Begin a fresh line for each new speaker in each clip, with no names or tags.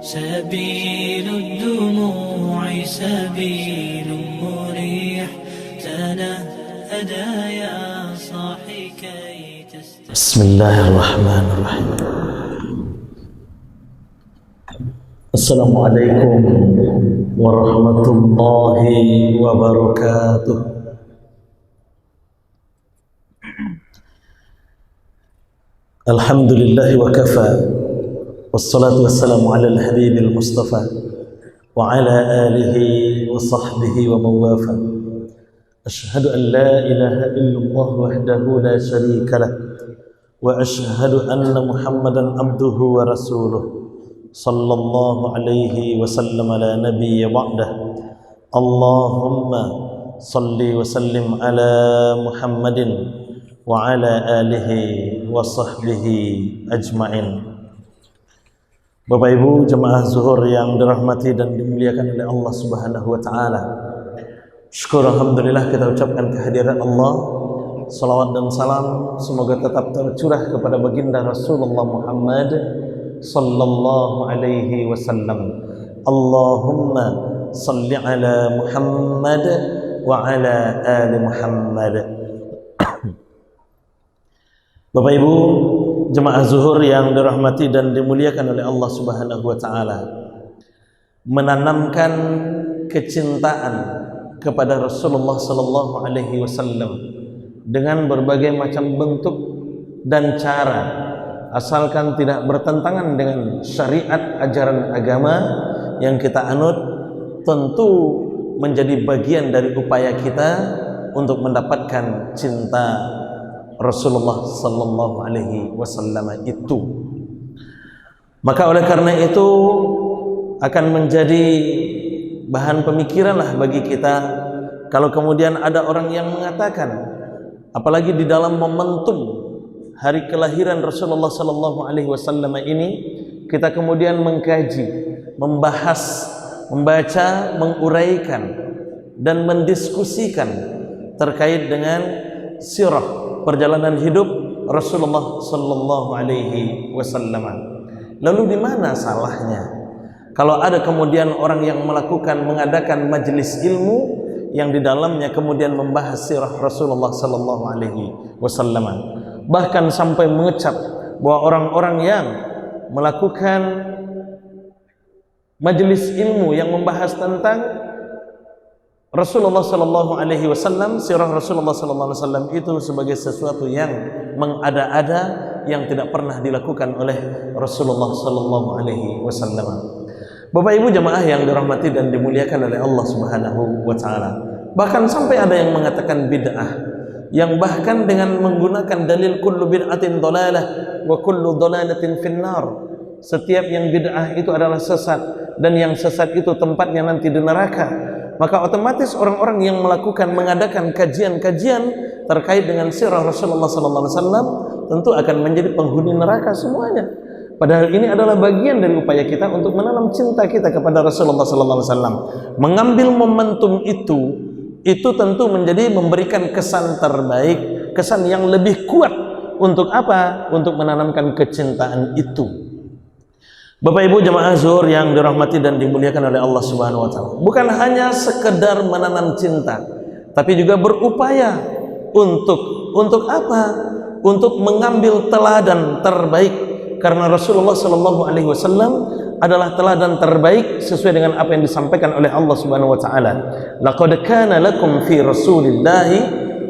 سبيل الدموع سبيل مريح تنهدى يا صاحي كي تستمع.
بسم الله الرحمن الرحيم. السلام عليكم ورحمة الله وبركاته. الحمد لله وكفى والصلاة والسلام على الحبيب المصطفى وعلى آله وصحبه ومن والاه. أشهد أن لا إله إلا الله وحده لا شريك له وأشهد أن محمدا عبده ورسوله صلى الله عليه وسلم لا نبي بعده. اللهم صل وسلم على محمد وعلى آله وصحبه أجمعين. Bapak Ibu jemaah zuhur yang dirahmati dan dimuliakan oleh Allah Subhanahu wa taala. Syukur alhamdulillah kita ucapkan kehadiran Allah. Salawat dan salam semoga tetap tercurah kepada baginda Rasulullah Muhammad sallallahu alaihi wasallam. Allahumma salli ala Muhammad wa ala ali Muhammad. Bapak Ibu jemaah zuhur yang dirahmati dan dimuliakan oleh Allah Subhanahu wa taala, menanamkan kecintaan kepada Rasulullah sallallahu alaihi wasallam dengan berbagai macam bentuk dan cara, asalkan tidak bertentangan dengan syariat ajaran agama yang kita anut, tentu menjadi bagian dari upaya kita untuk mendapatkan cinta Rasulullah sallallahu alaihi wasallam itu. Maka oleh karena itu akan menjadi bahan pemikiranlah bagi kita kalau kemudian ada orang yang mengatakan, apalagi di dalam momentum hari kelahiran Rasulullah sallallahu alaihi wasallam ini, kita kemudian mengkaji, membahas, membaca, menguraikan dan mendiskusikan terkait dengan sirah perjalanan hidup Rasulullah sallallahu alaihi wasallam. Lalu di mana salahnya kalau ada kemudian orang yang mengadakan majelis ilmu yang di dalamnya kemudian membahas sirah Rasulullah sallallahu alaihi wasallam, bahkan sampai mengecap bahwa orang-orang yang melakukan majelis ilmu yang membahas tentang Rasulullah sallallahu alaihi wasallam, sirah Rasulullah sallallahu alaihi wasallam itu sebagai sesuatu yang mengada-ada yang tidak pernah dilakukan oleh Rasulullah sallallahu alaihi wasallam. Bapak Ibu jemaah yang dirahmati dan dimuliakan oleh Allah Subhanahu wa taala, bahkan sampai ada yang mengatakan bid'ah, yang bahkan dengan menggunakan dalil kullu bid'atin dhalalah wa kullu dhalalatin finnar. Setiap yang bid'ah itu adalah sesat dan yang sesat itu tempatnya nanti di neraka. Maka otomatis orang-orang yang mengadakan kajian-kajian terkait dengan sirah Rasulullah sallallahu alaihi wasallam tentu akan menjadi penghuni neraka semuanya. Padahal ini adalah bagian dari upaya kita untuk menanam cinta kita kepada Rasulullah sallallahu alaihi wasallam. Mengambil momentum itu tentu menjadi memberikan kesan terbaik, kesan yang lebih kuat untuk apa? Untuk menanamkan kecintaan itu. Bapak Ibu jemaah zuhur yang dirahmati dan dimuliakan oleh Allah Subhanahu wa taala, bukan hanya sekedar menanam cinta, tapi juga berupaya untuk apa? Untuk mengambil teladan terbaik, karena Rasulullah sallallahu alaihi wasallam adalah teladan terbaik sesuai dengan apa yang disampaikan oleh Allah Subhanahu wa taala. Laqad kana lakum fi Rasulillahi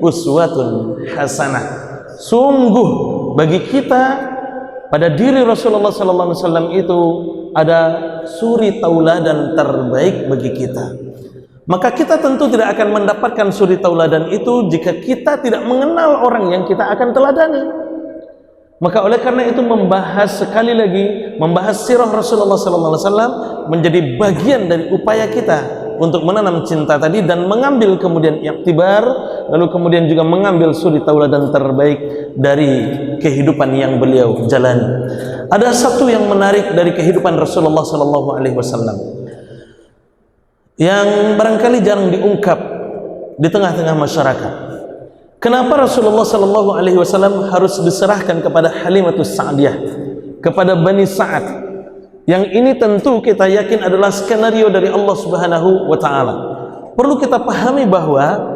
uswatun hasanah. Sungguh bagi kita pada diri Rasulullah sallallahu alaihi wasallam itu ada suri tauladan terbaik bagi kita. Maka kita tentu tidak akan mendapatkan suri tauladan itu jika kita tidak mengenal orang yang kita akan teladani. Maka oleh karena itu sekali lagi membahas sirah Rasulullah sallallahu alaihi wasallam menjadi bagian dari upaya kita untuk menanam cinta tadi dan mengambil kemudian iktibar, lalu kemudian juga mengambil suri tauladan terbaik dari kehidupan yang beliau jalani. Ada satu yang menarik dari kehidupan Rasulullah sallallahu alaihi wasallam yang barangkali jarang diungkap di tengah-tengah masyarakat. Kenapa Rasulullah sallallahu alaihi wasallam harus diserahkan kepada Halimatus Sa'diyah, kepada Bani Sa'ad, Yang ini tentu kita yakin adalah skenario dari Allah Subhanahu wa taala. Perlu kita pahami bahwa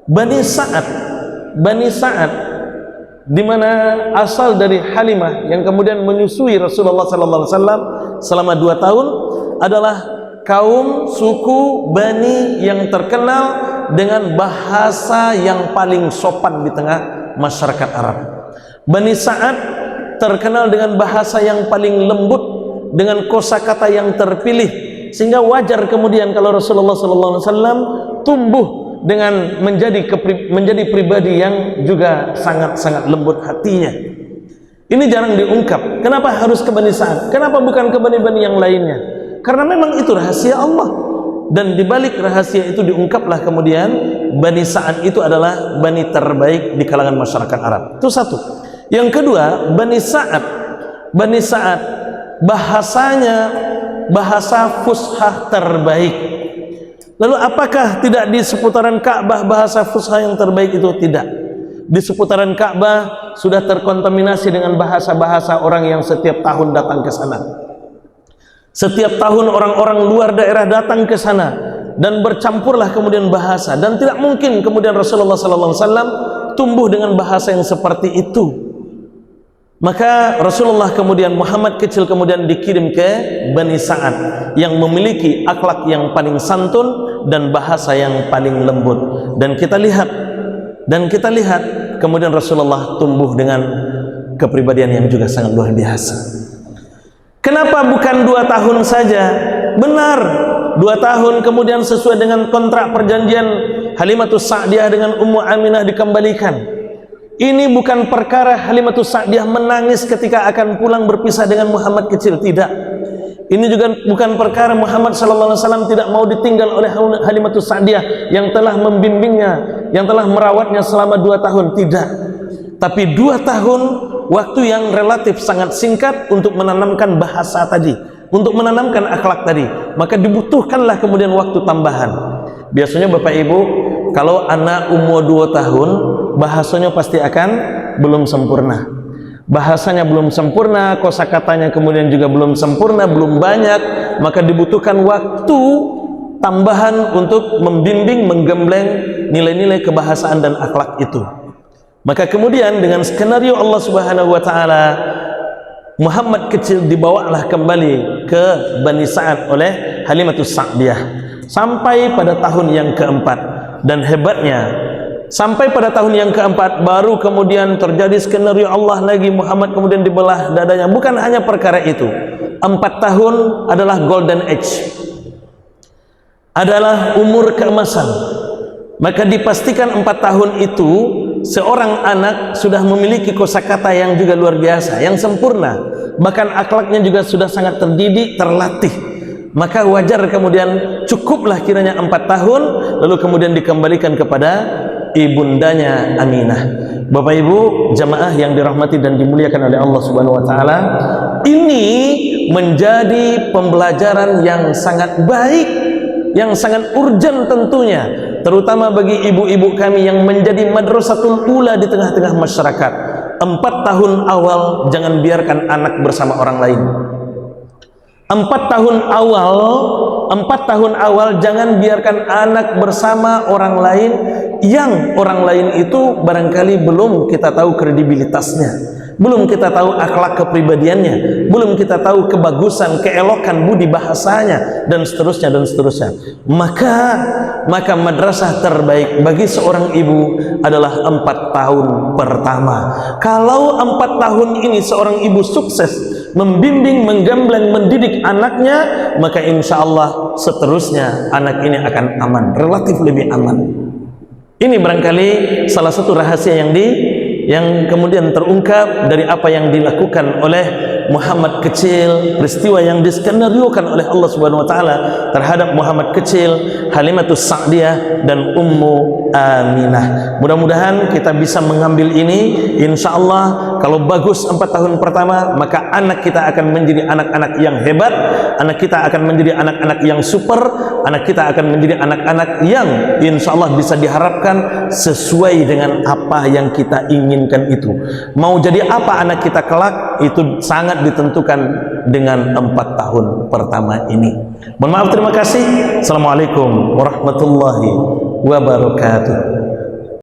Bani Sa'ad di mana asal dari Halimah yang kemudian menyusui Rasulullah sallallahu alaihi wasallam selama 2 tahun adalah kaum suku Bani yang terkenal dengan bahasa yang paling sopan di tengah masyarakat Arab. Bani Sa'ad terkenal dengan bahasa yang paling lembut, dengan kosakata yang terpilih, sehingga wajar kemudian kalau Rasulullah SAW tumbuh dengan menjadi pribadi yang juga sangat-sangat lembut hatinya. Ini jarang diungkap. Kenapa harus ke Bani Sa'ad? Kenapa bukan ke bani-bani yang lainnya? Karena memang itu rahasia Allah, dan dibalik rahasia itu diungkaplah kemudian Bani Sa'ad itu adalah bani terbaik di kalangan masyarakat Arab. Itu satu. Yang kedua, Bani Sa'ad bahasanya bahasa fushah terbaik. Lalu apakah tidak di seputaran Ka'bah bahasa fushah yang terbaik itu? Tidak. Di seputaran Ka'bah sudah terkontaminasi dengan bahasa-bahasa orang yang setiap tahun datang ke sana. Setiap tahun orang-orang luar daerah datang ke sana dan bercampurlah kemudian bahasa, dan tidak mungkin kemudian Rasulullah SAW tumbuh dengan bahasa yang seperti itu. Maka Rasulullah kemudian, Muhammad kecil kemudian dikirim ke Bani Sa'ad yang memiliki akhlak yang paling santun dan bahasa yang paling lembut. Dan kita lihat kemudian Rasulullah tumbuh dengan kepribadian yang juga sangat luar biasa. Kenapa bukan 2 tahun saja? Benar, 2 tahun kemudian sesuai dengan kontrak perjanjian Halimatus Sa'diyah dengan Ummu Aminah dikembalikan. Ini bukan perkara Halimatus Sa'diyah menangis ketika akan pulang berpisah dengan Muhammad kecil, tidak. Ini juga bukan perkara Muhammad SAW tidak mau ditinggal oleh Halimatus Sa'diyah yang telah membimbingnya, yang telah merawatnya selama 2 tahun, tidak. Tapi 2 tahun waktu yang relatif sangat singkat untuk menanamkan bahasa tadi, untuk menanamkan akhlak tadi. Maka dibutuhkanlah kemudian waktu tambahan. Biasanya Bapak Ibu, kalau anak umur 2 tahun bahasanya pasti akan belum sempurna. Bahasanya belum sempurna, kosakatanya kemudian juga belum sempurna, belum banyak, maka dibutuhkan waktu tambahan untuk membimbing, menggembleng nilai-nilai kebahasaan dan akhlak itu. Maka kemudian dengan skenario Allah Subhanahu wa taala, Muhammad kecil dibawalah kembali ke Bani Sa'ad oleh Halimatus Sa'diyah sampai pada tahun yang keempat. Dan hebatnya, sampai pada tahun yang keempat baru kemudian terjadi skenario Allah lagi. Muhammad kemudian dibelah dadanya. Bukan hanya perkara itu, 4 tahun adalah golden age, adalah umur keemasan. Maka dipastikan 4 tahun itu seorang anak sudah memiliki kosakata yang juga luar biasa, yang sempurna, bahkan akhlaknya juga sudah sangat terdidik, terlatih. Maka wajar kemudian cukuplah kiranya 4 tahun, lalu kemudian dikembalikan kepada ibundanya Aminah. Bapak Ibu jamaah yang dirahmati dan dimuliakan oleh Allah Subhanahu wa taala, ini menjadi pembelajaran yang sangat baik, yang sangat urgent tentunya, terutama bagi ibu-ibu kami yang menjadi madrasatul ula di tengah-tengah masyarakat. 4 tahun awal jangan biarkan anak bersama orang lain. 4 tahun awal jangan biarkan anak bersama orang lain yang orang lain itu barangkali belum kita tahu kredibilitasnya, belum kita tahu akhlak kepribadiannya, belum kita tahu kebagusan, keelokan budi bahasanya, dan seterusnya dan seterusnya. Maka madrasah terbaik bagi seorang ibu adalah 4 tahun pertama. Kalau 4 tahun ini seorang ibu sukses membimbing, menggembleng, mendidik anaknya, maka insya Allah seterusnya anak ini akan aman, relatif lebih aman. Ini barangkali salah satu rahasia yang kemudian terungkap dari apa yang dilakukan oleh Muhammad kecil, peristiwa yang diskenariokan oleh Allah Subhanahu wa taala terhadap Muhammad kecil, Halimatus Sa'diyah dan Ummu Aminah. Mudah-mudahan kita bisa mengambil ini, insya Allah kalau bagus 4 tahun pertama, maka anak kita akan menjadi anak-anak yang hebat, anak kita akan menjadi anak-anak yang super, anak kita akan menjadi anak-anak yang insya Allah bisa diharapkan sesuai dengan apa yang kita inginkan itu. Mau jadi apa anak kita kelak, itu sangat ditentukan dengan 4 tahun pertama ini. Mohon maaf, terima kasih. Assalamualaikum warahmatullahi wabarakatuh.